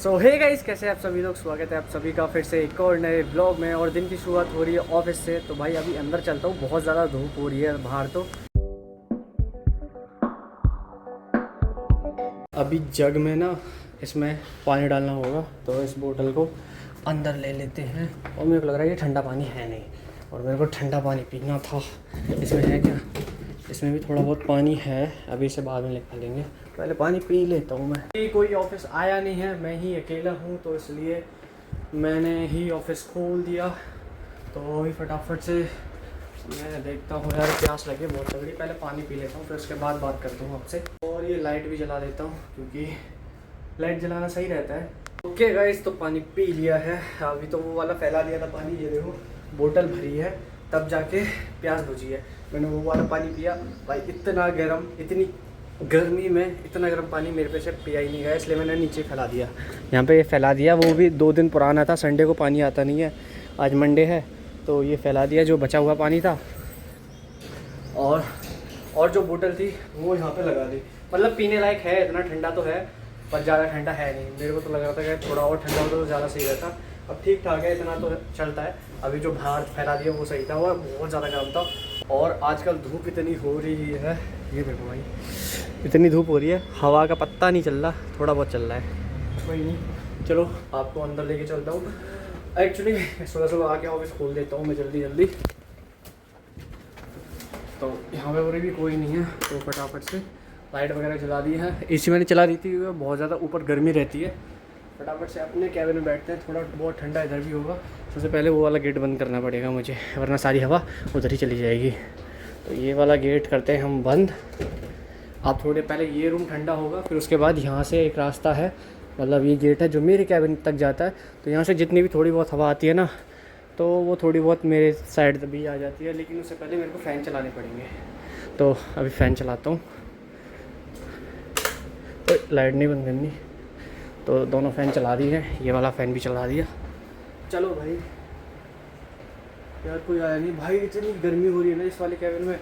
सो hey guys, कैसे आप सभी लोग। स्वागत है आप सभी का फिर से एक और नए ब्लॉग में। और दिन की शुरुआत हो रही है ऑफिस से। तो भाई अभी अंदर चलता हूँ, बहुत ज़्यादा धूप हो रही है बाहर। तो अभी जग में ना इसमें पानी डालना होगा, तो इस बोतल को अंदर ले लेते हैं। और मेरे को लग रहा है ये ठंडा पानी है नहीं, और मेरे को ठंडा पानी पीना था। इसमें है क्या? इसमें भी थोड़ा बहुत पानी है, अभी इसे बाद में निकाल लेंगे। पहले पानी पी लेता हूँ मैं। कोई ऑफिस आया नहीं है, मैं ही अकेला हूँ, तो इसलिए मैंने ही ऑफिस खोल दिया। तो अभी फटाफट से मैं देखता हूँ, यार प्यास लगे बहुत तगड़ी। पहले पानी पी लेता हूँ, फिर उसके बाद बात करता हूँ आपसे। और ये लाइट भी जला देता हूँ, क्योंकि लाइट जलाना सही रहता है। ओके गाइस, तो पानी पी लिया है। अभी तो वो वाला फैला दिया था पानी, ये देखो बोतल भरी है, तब जाके प्यास बुझी है। मैंने वो वाला पानी पिया। भाई इतना गर्म, इतनी गर्मी में इतना गर्म पानी मेरे पे से पिया ही नहीं गया, इसलिए मैंने नीचे फैला दिया। यहाँ पे ये फैला दिया, वो भी 2 दिन पुराना था। संडे को पानी आता नहीं है, आज मंडे है, तो ये फैला दिया जो बचा हुआ पानी था। और जो बोतल थी वो यहाँ पे लगा दी। मतलब पीने लायक है, इतना ठंडा तो है, पर ज़्यादा ठंडा है नहीं। मेरे को तो लग रहा था कि थोड़ा और ठंडा होता तो ज़्यादा सही रहता। अब ठीक ठाक है, इतना तो चलता है। अभी जो बाहर फैला दिया वो सही था, वो बहुत ज़्यादा गर्म था। और आजकल धूप इतनी हो रही है, ये देखो भाई, इतनी धूप हो रही है, हवा का पत्ता नहीं चल रहा, थोड़ा बहुत चल रहा है। कोई नहीं, चलो आपको अंदर लेके चलता हूँ। एक्चुअली सुबह सुबह आके ऑफिस खोल देता हूँ मैं जल्दी। तो यहाँ पे और भी कोई नहीं है, तो फटाफट से लाइट वगैरह जला दी है। एसी मैंने चला दी थी, बहुत ज़्यादा ऊपर गर्मी रहती है। फटाफट से अपने कैबिन में बैठते हैं, थोड़ा बहुत ठंडा इधर भी होगा। सबसे पहले वो वाला गेट बंद करना पड़ेगा मुझे, वरना सारी हवा उधर ही चली जाएगी। तो ये वाला गेट करते हैं हम बंद। आप थोड़े पहले ये रूम ठंडा होगा, फिर उसके बाद यहाँ से एक रास्ता है, मतलब ये गेट है जो मेरे कैबिन तक जाता है। तो यहाँ से जितनी भी थोड़ी बहुत हवा आती है ना, तो वो थोड़ी बहुत मेरे साइड भी आ जाती है। लेकिन उससे पहले मेरे को फ़ैन चलाने पड़ेंगे, तो अभी फ़ैन चलाता हूँ। तो लाइट नहीं बंद करनी, तो दोनों फ़ैन चला दी है, ये वाला फ़ैन भी चला दिया। चलो भाई, यार कोई आया नहीं भाई। इतनी गर्मी हो रही है ना इस वाले कैबिन में,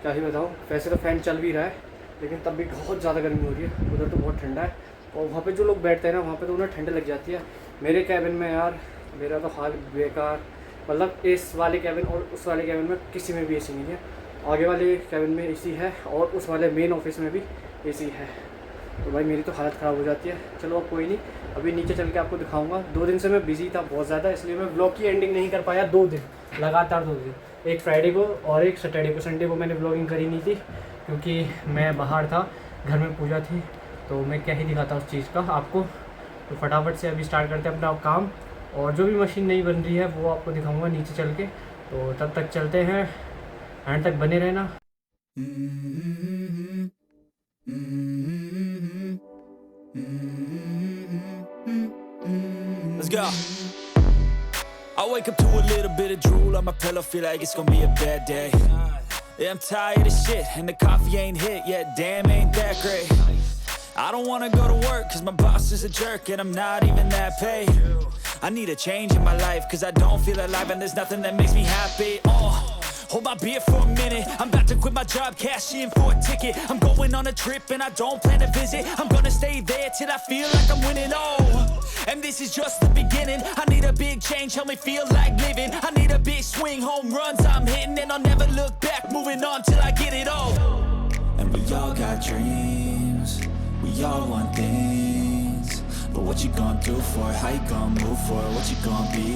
क्या ही बताऊँ। वैसे तो फ़ैन चल भी रहा है, लेकिन तब भी बहुत ज़्यादा गर्मी हो रही है। उधर तो बहुत ठंडा है, और वहाँ पे जो लोग बैठते हैं ना, वहाँ पे तो उन्हें ठंड लग जाती है। मेरे कैबिन में यार मेरा तो हाल बेकार। मतलब इस वाले कैबिन और उस वाले कैबिन में किसी में भी एसी नहीं है। आगे वाले कैबिन में एसी है, और उस वाले मेन ऑफिस में भी एसी है। तो भाई मेरी तो हालत ख़राब हो जाती है। चलो अब कोई नहीं, अभी नीचे चल के आपको दिखाऊंगा। 2 दिन से मैं बिज़ी था बहुत ज़्यादा, इसलिए मैं ब्लॉग की एंडिंग नहीं कर पाया। 2 दिन लगातार, 2 दिन, एक फ्राइडे को और एक सैटरडे को। संडे को मैंने ब्लॉगिंग करी नहीं थी, क्योंकि मैं बाहर था, घर में पूजा थी, तो मैं क्या ही दिखाता उस चीज़ का आपको। तो फटाफट से अभी स्टार्ट करते हैं अपना काम, और जो भी मशीन नई बन रही है वो आपको दिखाऊँगा नीचे चल के। तो तब तक चलते हैं, एंड तक बने रहना। Let's go. I wake up to a little bit of drool on my pillow, feel like it's gonna be a bad day. Yeah, I'm tired of shit, and the coffee ain't hit yet, damn ain't that great. I don't wanna go to work, cause my boss is a jerk, and I'm not even that paid. I need a change in my life, cause I don't feel alive, and there's nothing that makes me happy. Hold my beer for a minute, I'm about to quit my job, cash in for a ticket. I'm going on a trip and I don't plan to visit. I'm gonna stay there till I feel like I'm winning, and this is just the beginning. I need a big change, help me feel like living. I need a big swing, home runs I'm hitting, and I'll never look back, moving on till I get it all. And we all got dreams, we all want things, but what you gonna do for it? How you gonna move for it? What you gonna be?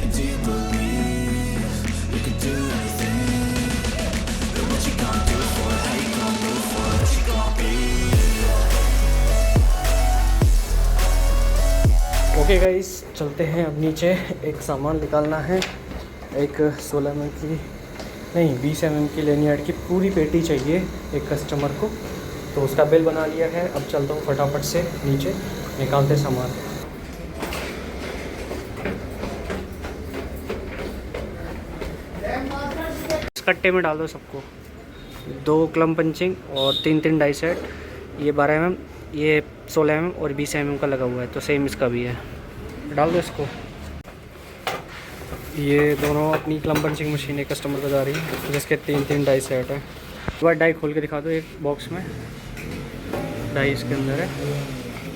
And do you believe you can do anything? But what you gonna do for it? How you gonna move for it? What you gonna be? Okay guys, चलते हैं अब नीचे। एक सामान निकालना है, एक 16 mm की नहीं 20 mm की लेनियार्ड की पूरी पेटी चाहिए एक कस्टमर को। तो उसका बिल बना लिया है। अब चलता हूँ फटाफट से नीचे, निकालते सामान। इस कट्टे में डाल दो सबको। 2 क्लम पंचिंग और 3 डाई सेट। ये 12 mm, ये 16 mm और 20 mm का लगा हुआ है, तो सेम इसका भी है। डाल दो इसको। ये दोनों अपनी क्लम पंचिंग मशीन एक कस्टमर को जा रही है, जिसके 3 डाई सेट है। एक बार डाई खोल के दिखा दो, एक बॉक्स में डाई इसके अंदर है।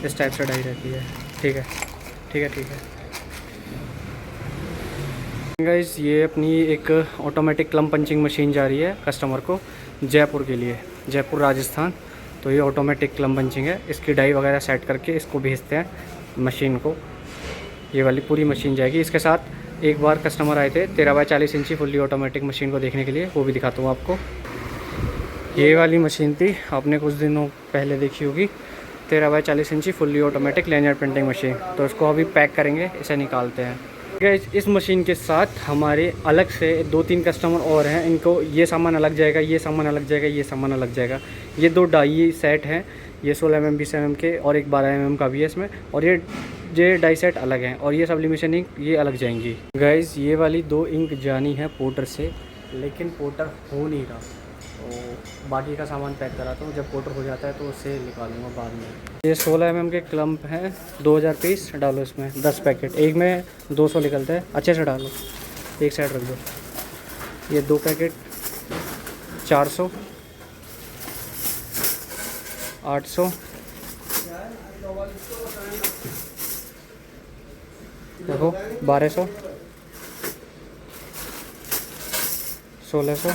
इस टाइप से डाई रहती है। ठीक है ठीक है ठीक है गाइस, ये अपनी एक ऑटोमेटिक क्लम पंचिंग मशीन जा रही है कस्टमर को जयपुर के लिए, जयपुर राजस्थान। तो ये ऑटोमेटिक क्लम पंचिंग है, इसकी डाई वगैरह सेट करके इसको भेजते हैं मशीन को। ये वाली पूरी मशीन जाएगी। इसके साथ एक बार कस्टमर आए थे 13x40 इंची फुल्ली ऑटोमेटिक मशीन को देखने के लिए, वो भी दिखाता हूँ आपको। ये वाली मशीन थी, आपने कुछ दिनों पहले देखी होगी, 13x40 इंची fully automatic laser printing machine. तो इसको अभी पैक करेंगे, इसे निकालते हैं। इस मशीन के साथ हमारे अलग से 2-3 कस्टमर और हैं, इनको ये सामान अलग जाएगा, ये सामान अलग जाएगा, ये सामान अलग जाएगा। ये 2 डाई सेट हैं, ये 16 mm 20 mm के और एक 12 mm का भी है इसमें, और ये डाई सेट अलग हैं, और ये सब्लिमेशन इंक ये अलग जाएंगी। गाइस, ये वाली 2 इंक जानी है पोर्टर से, लेकिन पोर्टर हो नहीं रहा, तो बाकी का सामान पैक कराता हूँ। जब पोर्टर हो जाता है तो उसे निकालूंगा बाद में। ये 16 mm के क्लम्प हैं, 2000 पीस डालो इसमें, 10 पैकेट, एक में 200 निकलता है। अच्छे से डालो, एक साइड रख दो। ये 2 पैकेट 400, 800, देखो 1200, 1600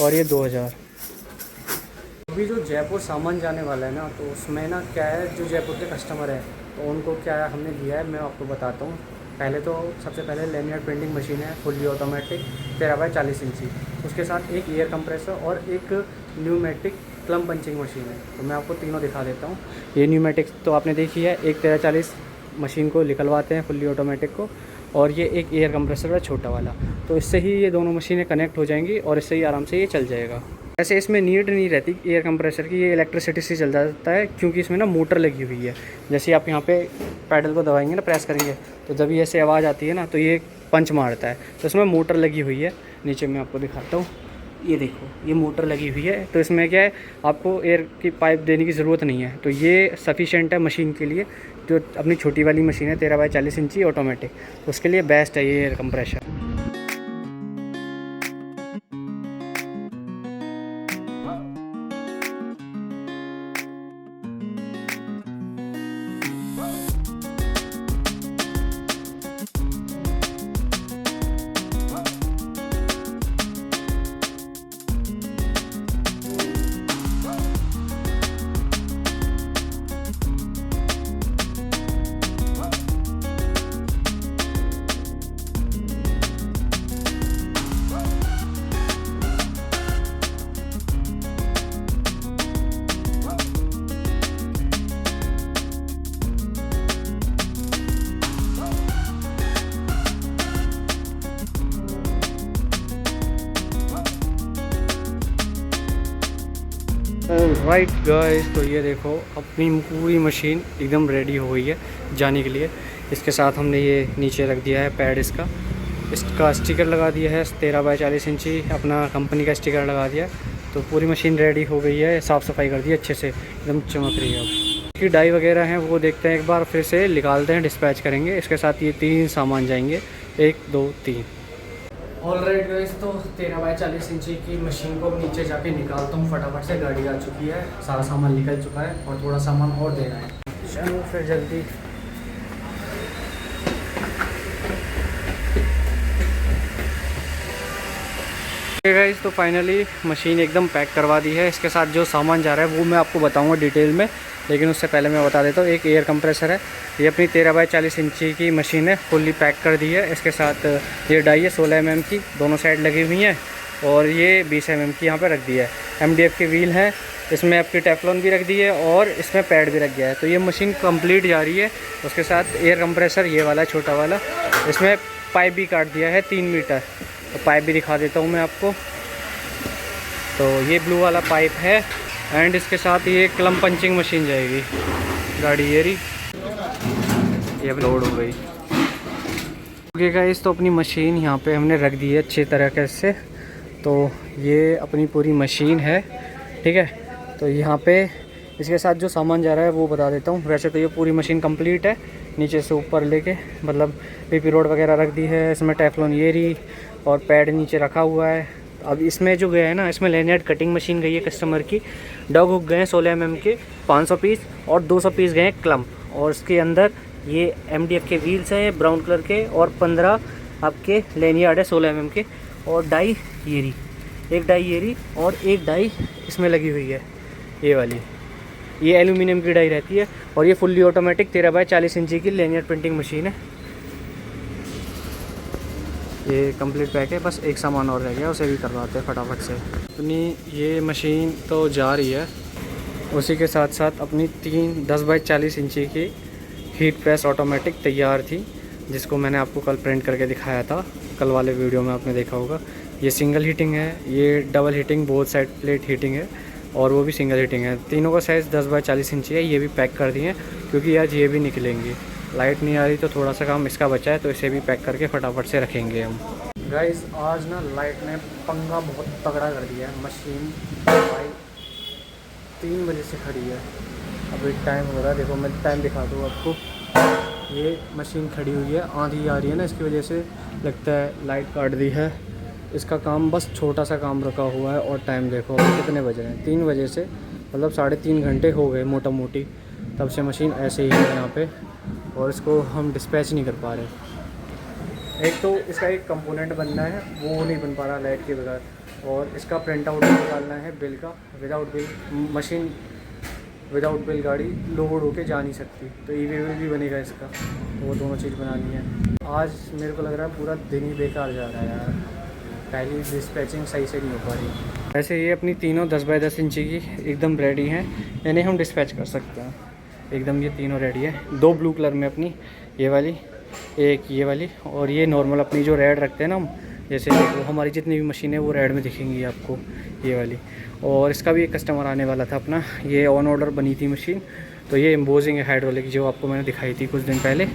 और ये 2000। अभी जो जयपुर सामान जाने वाला है ना, तो उसमें ना क्या है, जो जयपुर के कस्टमर हैं तो उनको क्या हमने लिया है, मैं आपको बताता हूँ। पहले तो सबसे पहले लैमिनेट प्रिंटिंग मशीन है फुल्ली ऑटोमेटिक 13x40 इंची, उसके साथ एक एयर कंप्रेसर और एक न्यूमेटिक क्लम पंचिंग मशीन है। तो मैं आपको तीनों दिखा देता हूँ। ये न्यूमेटिक तो आपने देखी है, एक 13x40 मशीन को निकलवाते हैं फुल्ली ऑटोमेटिक को, और ये एक एयर कंप्रेसर है छोटा वाला। तो इससे ही ये दोनों मशीनें कनेक्ट हो जाएंगी और इससे ही आराम से ये चल जाएगा। ऐसे इसमें नीड नहीं रहती एयर कंप्रेसर की, ये इलेक्ट्रिसिटी से चल जाता है, क्योंकि इसमें ना मोटर लगी हुई है। जैसे आप यहाँ पे पैडल को दबाएंगे ना, प्रेस करेंगे, तो जब ये ऐसे आवाज़ आती है ना, तो ये पंच मारता है। तो इसमें मोटर लगी हुई है, नीचे मैं आपको दिखाता हूँ। ये देखो, ये मोटर लगी हुई है। तो इसमें क्या है, आपको एयर की पाइप देने की ज़रूरत नहीं है। तो ये सफिशेंट है मशीन के लिए। जो अपनी छोटी वाली मशीन है 13x40 इंची ऑटोमेटिक, तो उसके लिए बेस्ट है ये एयर कंप्रेसर। राइट गाइस, तो ये देखो अपनी पूरी मशीन एकदम रेडी हो गई है जाने के लिए। इसके साथ हमने ये नीचे रख दिया है पैड, इसका स्टिकर लगा दिया है 13x40 इंची, अपना कंपनी का स्टिकर लगा दिया। तो पूरी मशीन रेडी हो गई है, साफ़ सफाई कर दी अच्छे से, एकदम चमक रही है। अब इसकी डाई वगैरह हैं वो देखते हैं एक बार, फिर से निकालते हैं, डिस्पैच करेंगे। इसके साथ ये 3 सामान जाएंगे, 1 2 3। ऑलराइट गाइस, तो 13x40 इंची की मशीन को नीचे जाके निकालता हूँ फटाफट से। गाड़ी आ चुकी है, सारा सामान निकल चुका है और थोड़ा सामान और देना है। चलो फिर जल्दी। गाइस, तो फाइनली मशीन एकदम पैक करवा दी है। इसके साथ जो सामान जा रहा है वो मैं आपको बताऊंगा डिटेल में, लेकिन उससे पहले मैं बता देता हूँ। एक एयर कंप्रेसर है, ये अपनी 13x40 इंची की मशीन है, फुल्ली पैक कर दी है। इसके साथ ये डाई है 16 mm की, दोनों साइड लगी हुई हैं, और ये 20 mm की यहाँ पे रख दी है। MDF के व्हील हैं, इसमें आपकी टेफ्लॉन भी रख दी है और इसमें पैड भी रख गया है। तो ये मशीन कंप्लीट जा रही है। उसके साथ एयर कंप्रेसर ये वाला छोटा वाला, इसमें पाइप भी काट दिया है 3 मीटर। तो पाइप भी दिखा देता हूँ मैं आपको। तो ये ब्लू वाला पाइप है, एंड इसके साथ ये क्लम पंचिंग मशीन जाएगी। गाड़ी ये रही, ये अब लोड हो गई। ओके गाइस, तो अपनी मशीन यहाँ पे हमने रख दी है अच्छी तरीके से। तो ये अपनी पूरी मशीन है, ठीक है। तो यहाँ पे इसके साथ जो सामान जा रहा है वो बता देता हूँ। वैसे तो ये पूरी मशीन कंप्लीट है, नीचे से ऊपर लेके, मतलब PP रोड वगैरह रख दी है। इसमें टेफ्लॉन ये रही और पैड नीचे रखा हुआ है। अब इसमें जो गया है ना, इसमें लैनियार्ड कटिंग मशीन गई है कस्टमर की। डॉग हुक गए हैं 16 mm के 500 पीस, और 200 पीस गए हैं क्लम्प। और इसके अंदर ये MDF के व्हील्स हैं ब्राउन कलर के, और 15 आपके लैनियार्ड है 16 mm के, और डाई येरी, एक डाई येरी और एक डाई इसमें लगी हुई है ये वाली। ये एल्यूमिनियम की डाई रहती है, और ये फुल्ली ऑटोमेटिक 13 बाई 40 इंची की लैनियार्ड प्रिंटिंग मशीन है। ये कंप्लीट पैक है, बस एक सामान और रह गया, उसे भी करवाते हैं फटाफट से। अपनी ये मशीन तो जा रही है, उसी के साथ साथ अपनी 3 10 बाई 40 इंची की हीट प्रेस ऑटोमेटिक तैयार थी, जिसको मैंने आपको कल प्रिंट करके दिखाया था, कल वाले वीडियो में आपने देखा होगा। ये सिंगल हीटिंग है, ये double heating both side plate heating है, और वो भी सिंगल हीटिंग है। तीनों का साइज़ 10 बाई 40 इंची है। ये भी पैक कर दिए क्योंकि आज ये भी निकलेंगी। लाइट नहीं आ रही तो थोड़ा सा काम इसका बचा है, तो इसे भी पैक करके फटाफट से रखेंगे हम। गाइस आज ना लाइट ने पंगा बहुत तगड़ा कर दिया है। मशीन भाई 3 बजे से खड़ी है, अभी टाइम हो रहा है, देखो मैं टाइम दिखा दूँ आपको। ये मशीन खड़ी हुई है, आंधी आ रही है ना, इसकी वजह से लगता है लाइट काट दी है। इसका काम बस छोटा सा काम रखा हुआ है, और टाइम देखो अभी कितने बज रहे हैं, 3 बजे से, मतलब 3.5 घंटे हो गए मोटा मोटी, तब से मशीन ऐसे ही है यहाँ पे, और इसको हम डिस्पैच नहीं कर पा रहे। एक तो इसका एक कंपोनेंट बनना है, वो नहीं बन पा रहा लाइट के बगैर, और इसका प्रिंट आउट निकालना है बिल का। Without bill machine, without bill गाड़ी लोड होके जा नहीं सकती, तो ई-वे बिल भी बनेगा इसका, तो वो दोनों चीज़ बनानी है। आज मेरे को लग रहा है पूरा दिन ही बेकार जा रहा है यार, पहली डिस्पैचिंग सही से नहीं हो पा रही। वैसे ये अपनी तीनों 10 बाई 10 इंची की एकदम रेडी हैं, यानी हम डिस्पैच कर सकते हैं एकदम। ये तीनों रेडी है, 2 ब्लू कलर में अपनी ये वाली, एक ये वाली, और ये नॉर्मल अपनी जो रेड रखते हैं ना हम, जैसे वो हमारी जितनी भी मशीन है वो रेड में दिखेंगी आपको ये वाली। और इसका भी एक कस्टमर आने वाला था अपना, ये ऑन ऑर्डर बनी थी मशीन, तो ये एम्बोजिंग है हाइड्रोलिक, जो आपको मैंने दिखाई थी कुछ दिन पहले।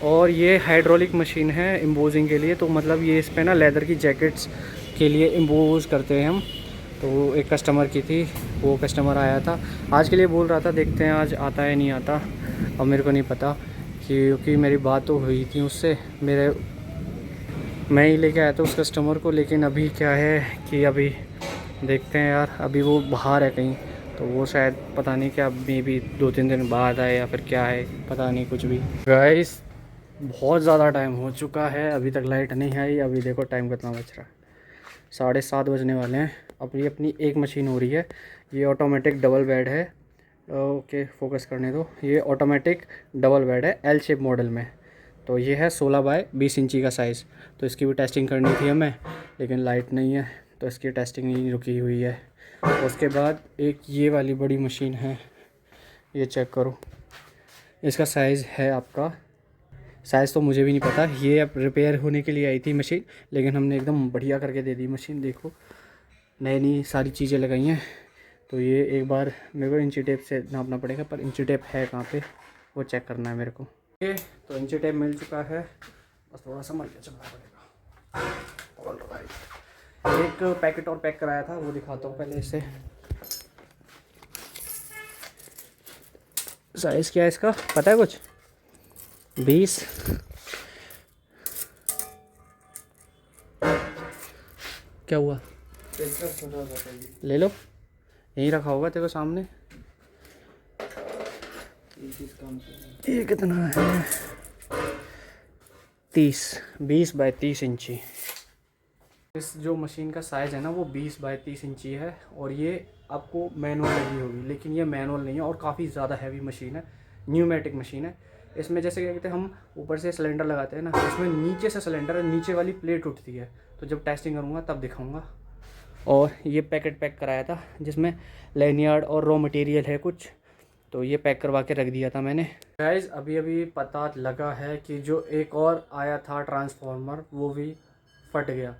और ये हाइड्रोलिक मशीन है एम्बोजिंग के लिए, तो मतलब ये इस पर ना लेदर की जैकेट्स के लिए एम्बोज करते हैं हम। तो एक कस्टमर की थी, वो कस्टमर आया था आज के लिए, बोल रहा था देखते हैं आज आता है नहीं आता, अब मेरे को नहीं पता, क्योंकि मेरी बात तो हुई थी उससे, मैं ही लेके आया था उस कस्टमर को। लेकिन अभी क्या है कि अभी देखते हैं यार, अभी वो बाहर है कहीं, तो वो शायद पता नहीं क्या, मे भी 2-3 दिन बाद आए या फिर क्या है, पता नहीं कुछ भी। गाइस बहुत ज़्यादा टाइम हो चुका है, अभी तक लाइट नहीं आई। अभी देखो टाइम कितना बच रहा है, 7:30 बजने वाले हैं। अभी अपनी एक मशीन हो रही है, ये ऑटोमेटिक डबल बेड है। ओके फोकस करने दो, ये ऑटोमेटिक डबल बेड है एल शेप मॉडल में। तो ये है 16 बाई 20 इंची का साइज़। तो इसकी भी टेस्टिंग करनी थी हमें, लेकिन लाइट नहीं है, तो इसकी टेस्टिंग नहीं रुकी हुई है। उसके बाद एक ये वाली बड़ी मशीन है, ये चेक करो, इसका साइज़ है आपका, साइज़ तो मुझे भी नहीं पता, ये अब रिपेयर होने के लिए आई थी मशीन, लेकिन हमने एकदम बढ़िया करके दे दी मशीन। देखो नई नई सारी चीज़ें लगाई हैं। तो ये एक बार मेरे को इंची टेप से नापना पड़ेगा, पर इंची टेप है कहाँ पे वो चेक करना है मेरे को। ओके तो इंची टेप मिल चुका है, बस थोड़ा संभल के चलना पड़ेगा। ऑलराइट, एक पैकेट और पैक कराया था, वो दिखाता हूँ पहले इसे। साइज़ क्या है इसका पता है कुछ? 20 क्या हुआ? ले लो, यहीं रखा होगा तेरे को सामने। ये कितना है? 20 बाई 30 इंची। इस जो मशीन का साइज़ है ना वो 20 बाई 30 इंची है, और ये आपको मैनुअल लगी होगी, लेकिन ये मैनुअल नहीं है, और काफ़ी ज़्यादा हैवी मशीन है, न्यूमेटिक मशीन है। इसमें जैसे क्या कहते हैं, हम ऊपर से सिलेंडर लगाते हैं ना, इसमें नीचे से सिलेंडर है, नीचे वाली प्लेट उठती है, तो जब टेस्टिंग करूँगा तब दिखाऊँगा। और ये पैकेट पैक कराया था, जिसमें लैनियार्ड और रॉ मटेरियल है कुछ, तो ये पैक करवा के रख दिया था मैंने। गाइस अभी पता लगा है कि जो एक और आया था ट्रांसफार्मर, वो भी फट गया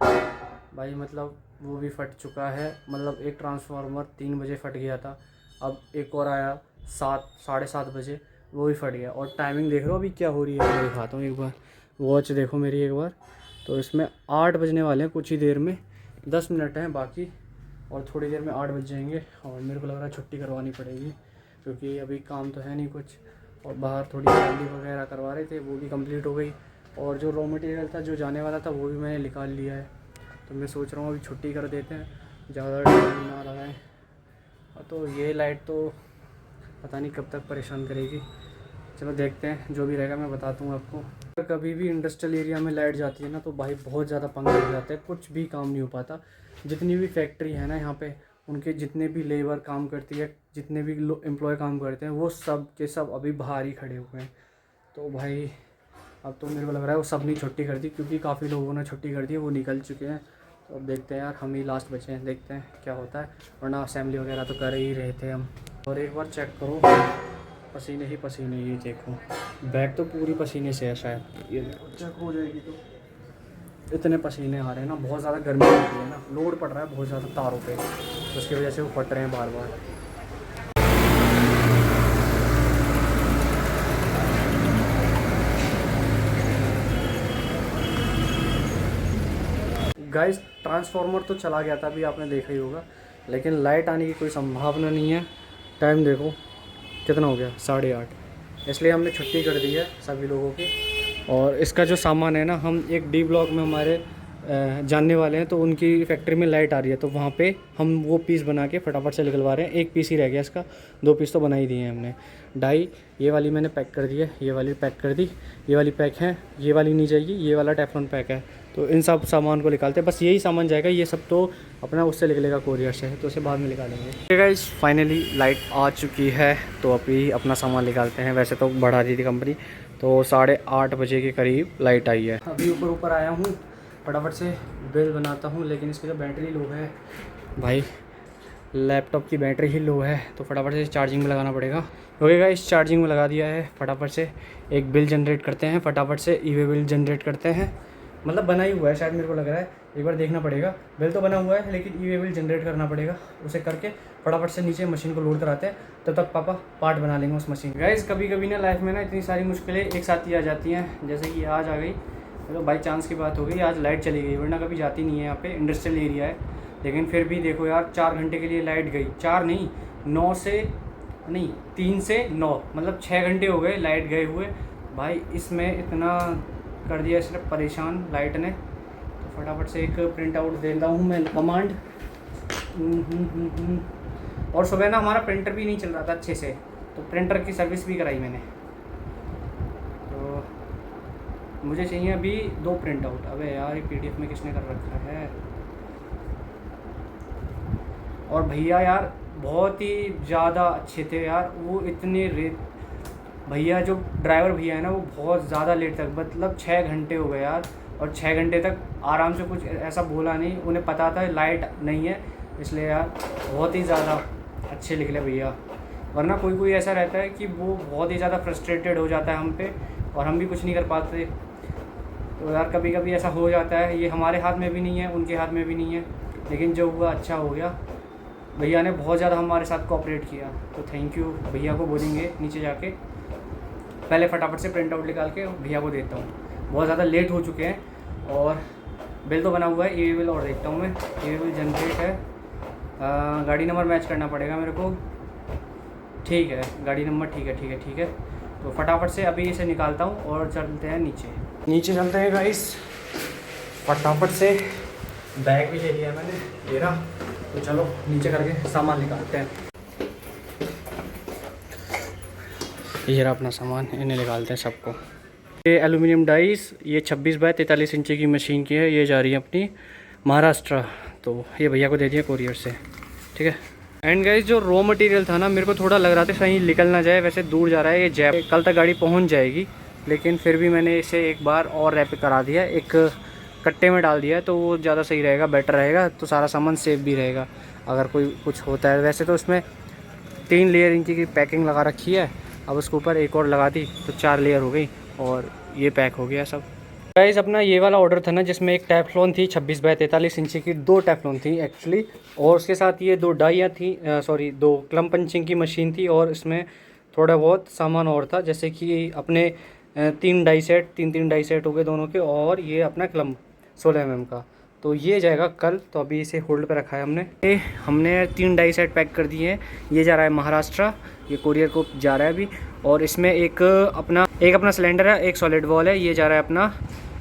भाई, मतलब वो भी फट चुका है। मतलब एक ट्रांसफार्मर 3 बजे फट गया था, अब एक और आया 7-7:30 बजे, वो भी फट गया। और टाइमिंग देख रहे हो अभी क्या हो रही है, मैं दिखाता हूँ एक बार, वॉच देखो मेरी एक बार, तो इसमें 8 बजने वाले हैं, कुछ ही देर में 10 मिनट हैं बाकी, और थोड़ी देर में 8 बज जाएंगे। और मेरे को लग रहा है छुट्टी करवानी पड़ेगी, क्योंकि अभी काम तो है नहीं कुछ, और बाहर थोड़ी सैलरी वगैरह करवा रहे थे, वो भी कंप्लीट हो गई। और जो रॉ मटेरियल था जो जाने वाला था वो भी मैंने निकाल लिया है, तो मैं सोच रहा हूँ अभी छुट्टी कर देते हैं, ज़्यादा टाइम ना लगाएं। तो ये लाइट तो पता नहीं कब तक परेशान करेगी। चलो देखते हैं, जो भी रहेगा मैं बताता हूँ आपको। अगर कभी भी इंडस्ट्रियल एरिया में लाइट जाती है ना तो भाई बहुत ज़्यादा पंगा हो जाता है, कुछ भी काम नहीं हो पाता। जितनी भी फैक्ट्री है ना यहाँ पे, उनके जितने भी लेबर काम करती है, जितने भी एम्प्लॉय काम करते हैं, वो सब के सब अभी बाहर ही खड़े हुए हैं। तो भाई अब तो मेरे को लग रहा है वो सब ने छुट्टी कर दी, क्योंकि काफ़ी लोगों ने छुट्टी कर दी है, वो निकल चुके हैं। तो अब देखते हैं यार, हम ही लास्ट बचे हैं, देखते हैं क्या होता है। वरना असेंबली वगैरह तो कर ही रहे थे हम। और एक बार चेक करो, पसीने ही पसीने, ये देखो बैग तो पूरी पसीने से है शायद, ये देखो चेक हो जाएगी तो। इतने पसीने आ रहे हैं ना, बहुत ज़्यादा गर्मी होती है ना, लोड पड़ रहा है बहुत ज़्यादा तारों पे, तो उसकी वजह से वो फट रहे हैं बार बार। गाइस ट्रांसफार्मर तो चला गया था, अभी आपने देखा ही होगा, लेकिन लाइट आने की कोई संभावना नहीं है। टाइम देखो कितना हो गया, 8:30, इसलिए हमने छुट्टी कर दी है सभी लोगों की। और इसका जो सामान है ना, हम एक डी ब्लॉक में हमारे जानने वाले हैं, तो उनकी फैक्ट्री में लाइट आ रही है, तो वहाँ पे हम वो पीस बना के फटाफट से निकलवा रहे हैं। एक पीस ही रह गया इसका, 2 पीस तो बना ही दिए हैं हमने। डाई ये वाली मैंने पैक कर दी है, ये वाली पैक कर दी, ये वाली पैक है, ये वाली नहीं जाएगी, ये वाला टेफ्लॉन पैक है। तो इन सब सामान को निकालते हैं, बस यही सामान जाएगा, ये सब तो अपना उससे निकलेगा कोरियर से, तो उसे बाद में निकालेंगे। ठीक है गाइस, फाइनली लाइट आ चुकी है, तो अभी अपना सामान निकालते हैं। वैसे तो बढ़ा दी थी कंपनी, तो 8:30 बजे के करीब लाइट आई है। अभी ऊपर आया हूँ, फटाफट से बिल बनाता हूँ, लेकिन इसकी तो बैटरी लो है भाई, लैपटॉप की बैटरी ही लो है, तो फटाफट से चार्जिंग में लगाना पड़ेगा। ओके गाइस, चार्जिंग में लगा दिया है। फटाफट से एक बिल जनरेट करते हैं, फटाफट से ई-वे बिल जनरेट करते हैं। मतलब बना ही हुआ है शायद, मेरे को लग रहा है, एक बार देखना पड़ेगा। बिल तो बना हुआ है, लेकिन ई-वे बिल जनरेट करना पड़ेगा। उसे करके फटाफट से नीचे मशीन को लोड कराते हैं, तब तक पापा पार्ट बना लेंगे उस मशीन। गाइस कभी कभी ना लाइफ में ना इतनी सारी मुश्किलें एक साथ ही आ जाती हैं, जैसे कि आज आ गई, तो बाई चांस की बात हो गई, आज लाइट चली गई, वरना कभी जाती नहीं है। यहाँ पे इंडस्ट्रियल एरिया है, लेकिन फिर भी देखो यार, 4 घंटे के लिए लाइट गई। 4 नहीं, 3 से 9, मतलब 6 घंटे हो गए लाइट गए हुए। भाई इसमें इतना कर दिया सिर्फ परेशान लाइट ने। तो फटाफट से एक प्रिंट आउट देता हूँ मैं कमांड। और सुबह ना हमारा प्रिंटर भी नहीं चल रहा था अच्छे से, तो प्रिंटर की सर्विस भी कराई मैंने। तो मुझे चाहिए अभी 2 प्रिंट आउट। अबे यार, ये PDF में किसने कर रखा है। और भैया यार बहुत ही ज़्यादा अच्छे थे यार, वो इतने भैया जो ड्राइवर भैया है ना, वो बहुत ज़्यादा लेट तक, मतलब 6 घंटे हो गए यार, और 6 घंटे तक आराम से कुछ ऐसा बोला नहीं। उन्हें पता था लाइट नहीं है, इसलिए यार बहुत ही ज़्यादा अच्छे निकले भैया। वरना कोई कोई ऐसा रहता है कि वो बहुत ही ज़्यादा फ्रस्ट्रेटेड हो जाता है हम पे, और हम भी कुछ नहीं कर पाते। तो यार कभी कभी ऐसा हो जाता है, ये हमारे हाथ में भी नहीं है, उनके हाथ में भी नहीं है, लेकिन जो हुआ अच्छा हो गया। भैया ने बहुत ज़्यादा हमारे साथ कोऑपरेट किया, तो थैंक यू भैया को बोलेंगे नीचे जाके। पहले फटाफट से प्रिंट आउट निकाल के भैया को देता हूँ, बहुत ज़्यादा लेट हो चुके हैं। और बिल तो बना हुआ है, ई-वे बिल और देखता हूँ मैं। ई-वे बिल जनरेट है, गाड़ी नंबर मैच करना पड़ेगा मेरे को। ठीक है, गाड़ी नंबर ठीक है। तो फटाफट से अभी इसे निकालता हूँ और चलते हैं नीचे चलते हैं गाइस। फटाफट से बैग भी ले लिया मैंने, ले रहा, तो चलो नीचे करके सामान निकालते हैं। ये रहा अपना सामान, इन्हें निकालते हैं सबको। ये एल्यूमिनियम डाइस, ये 26 बाय 43 इंची की मशीन की है, ये जा रही है अपनी महाराष्ट्र। तो ये भैया को दे दिया कोरियर से, ठीक है। एंड गाइस जो रॉ मटेरियल था ना, मेरे को थोड़ा लग रहा था कहीं निकल ना जाए, वैसे दूर जा रहा है ये जैप, कल तक गाड़ी पहुंच जाएगी, लेकिन फिर भी मैंने इसे एक बार और रैप करा दिया, एक कट्टे में डाल दिया है, तो वो ज़्यादा सही रहेगा, बेटर रहेगा, तो सारा सामान सेफ भी रहेगा अगर कोई कुछ होता है। वैसे तो इसमें 3 लेयर इंची की पैकिंग लगा रखी है, अब उसके ऊपर एक और लगा दी तो 4 लेयर हो गई, और ये पैक हो गया सब। गाइस अपना ये वाला ऑर्डर था ना, जिसमें एक टेफ्लॉन थी 26 बाय 43 इंची की, 2 टेफ्लॉन थी एक्चुअली, और उसके साथ ये 2 डाइयाँ थी, 2 क्लम पंचिंग की मशीन थी, और इसमें थोड़ा बहुत सामान और था, जैसे कि अपने 3 डाई सेट हो गए दोनों के, और ये अपना क्लम 16 mm का। तो ये जाएगा कल, तो अभी इसे होल्ड पे रखा है हमने 3 डाई सेट पैक कर दिए हैं। ये जा रहा है महाराष्ट्र, ये कोरियर को जा रहा है अभी, और इसमें एक अपना सिलेंडर है, एक सॉलिड वॉल है, ये जा रहा है अपना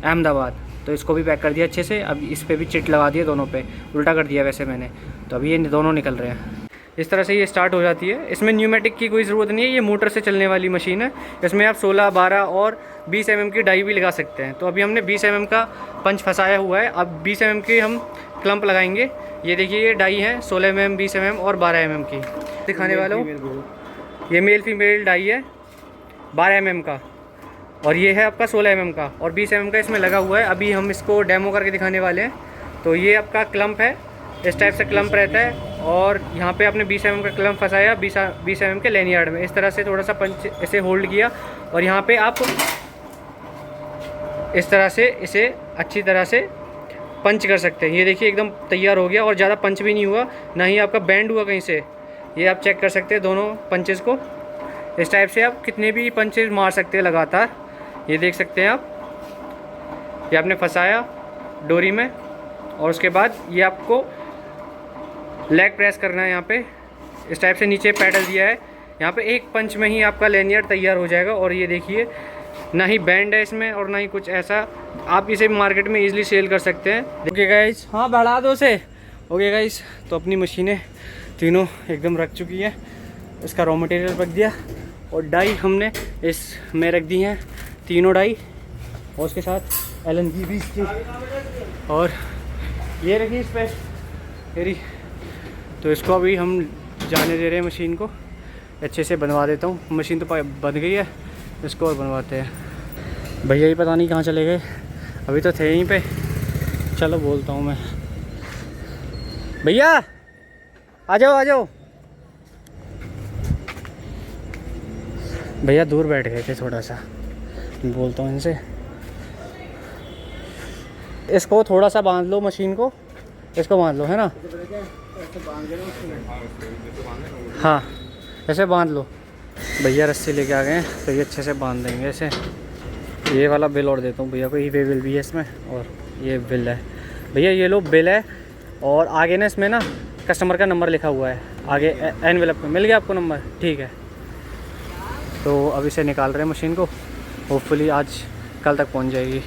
अहमदाबाद। तो इसको भी पैक कर दिया अच्छे से। अब इस पर भी चिट लगा दिया, दोनों पे उल्टा कर दिया वैसे मैंने। तो अभी ये दोनों निकल रहे हैं। इस तरह से ये स्टार्ट हो जाती है। इसमें न्यूमेटिक की कोई ज़रूरत नहीं है, ये मोटर से चलने वाली मशीन है। इसमें आप 16, 12 और 20 mm की डाई भी लगा सकते हैं। तो अभी हमने 20 mm का पंच फंसाया हुआ है। अब 20 mm की हम क्लम्प लगाएंगे। ये देखिए ये डाई है 16 mm, 20 mm और 12 mm की। दिखाने वाला हूँ, ये मेल फीमेल डाई है 12 mm का, और ये है आपका 16 mm का, और 20 mm का इसमें लगा हुआ है। अभी हम इसको डेमो करके दिखाने वाले हैं। तो ये आपका क्लम्प है, इस टाइप से क्लम्प रहता है, और यहाँ पे आपने 20 mm का क्लम्प फंसाया 20 mm के लैनियार्ड में। इस तरह से थोड़ा सा पंच इसे होल्ड किया, और यहाँ पे आप इस तरह से इसे अच्छी तरह से पंच कर सकते हैं। ये देखिए एकदम तैयार हो गया, और ज़्यादा पंच भी नहीं हुआ, ना ही आपका बैंड हुआ कहीं से। ये आप चेक कर सकते हैं दोनों पंचेस को। इस टाइप से आप कितने भी पंचेस मार सकते हैं लगातार। ये देख सकते हैं आप, ये आपने फंसाया डोरी में, और उसके बाद ये आपको लेग प्रेस करना है। यहाँ पे इस टाइप से नीचे पैडल दिया है, यहाँ पे एक पंच में ही आपका लैनियार्ड तैयार हो जाएगा। और ये देखिए ना ही बैंड है इसमें और ना ही कुछ ऐसा, आप इसे मार्केट में इजीली सेल कर सकते हैं। ओके गाइस, हाँ बढ़ा दो उसे। ओके गाइस, तो अपनी मशीनें तीनों एकदम रख चुकी है। इसका रॉ मटेरियल रख दिया, और डाई हमने इसमें रख दी हैं तीनों डाई, और उसके साथ LNG भी इसकी, और ये रखी इस पर मेरी। तो इसको अभी हम जाने दे रहे हैं मशीन को। अच्छे से बनवा देता हूँ। मशीन तो बन गई है, इसको और बनवाते हैं। भैया ही पता नहीं कहाँ चले गए, अभी तो थे यहीं पे। चलो बोलता हूँ मैं, भैया आ जाओ आ जाओ। भैया दूर बैठ गए थे थोड़ा सा, बोलता हूँ इनसे। इसको थोड़ा सा बांध लो, मशीन को इसको बांध लो, है ना। हाँ ऐसे बांध लो। भैया रस्सी लेके आ गए हैं, तो ये अच्छे से बांध देंगे इसे। ये वाला बिल और देता हूँ भैया को, ये बिल भी है इसमें, और ये बिल है। भैया ये लो बिल है, और आगे ना इसमें ना कस्टमर का नंबर लिखा हुआ है आगे एनवेलप में। मिल गया आपको नंबर, ठीक है। तो अब इसे निकाल रहे हैं मशीन को, होपफुली आज कल तक पहुंच जाएगी।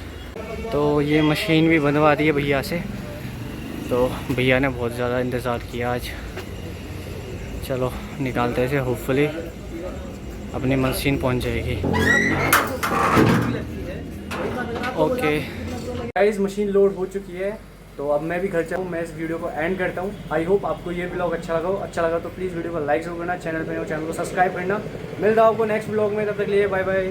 तो ये मशीन भी बनवा दी है भैया से। तो भैया ने बहुत ज़्यादा इंतज़ार किया आज। चलो निकालते हैं इसे, होपफुली अपनी मशीन पहुंच जाएगी। ओके गाइस, मशीन लोड हो चुकी है। तो अब मैं भी घर जाऊँ, मैं इस वीडियो को एंड करता हूँ। आई होप आपको ये ब्लॉग अच्छा लगा हो। अच्छा लगा तो प्लीज़ वीडियो को लाइक जरूर करना, चैनल पे हो चैनल को सब्सक्राइब करना। मिलता हूँ आपको नेक्स्ट ब्लॉग में, तब तक लिए बाय बाय।